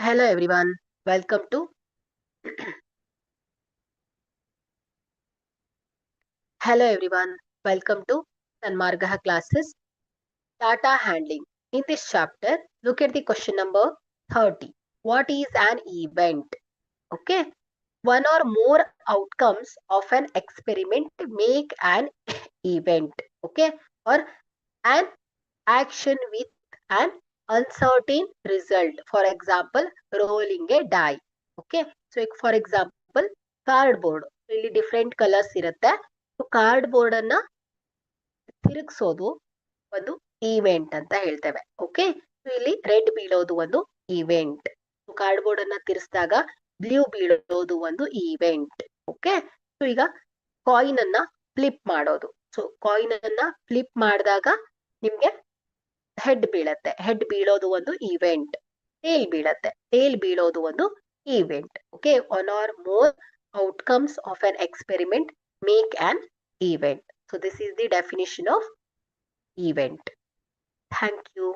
Hello everyone, welcome to Hello everyone, welcome to Sanmargaha classes Data Handling. In this chapter, look at the question number 30. What is an event? Okay, one or more outcomes of an experiment make an event. Okay, or an action with an uncertain result. For example, rolling a die. Okay, so for example, cardboard ಇಲ್ಲಿ different colours ಇರುತ್ತೆ. Card board ಅನ್ನ ತಿರುಗಿಸೋದು ಒಂದು event ಅಂತ ಹೇಳ್ತೇವೆ. Okay, ಇಲ್ಲಿ red ಬೀಳೋದು ಒಂದು event. Card board ಅನ್ನ ತಿರ್ಸಿದಾಗ ಬ್ಲೂ ಬೀಳೋದು ಒಂದು ಈವೆಂಟ್. ಓಕೆ, ಸೊ ಈಗ ಕಾಯಿನ್ ಅನ್ನ ಫ್ಲಿಪ್ ಮಾಡೋದು. ಸೊ ಕಾಯಿನ್ ಅನ್ನ ಫ್ಲಿಪ್ ಮಾಡಿದಾಗ ನಿಮ್ಗೆ ಹೆಡ್ ಬೀಳತ್ತೆ. ಹೆಡ್ ಬೀಳೋದು ಒಂದು ಈವೆಂಟ್. ಟೇಲ್ ಬೀಳತ್ತೆ. ಟೇಲ್ ಬೀಳೋದು ಒಂದು event. Okay, one or more outcomes of an experiment make an event. So this is the definition of event. Thank you.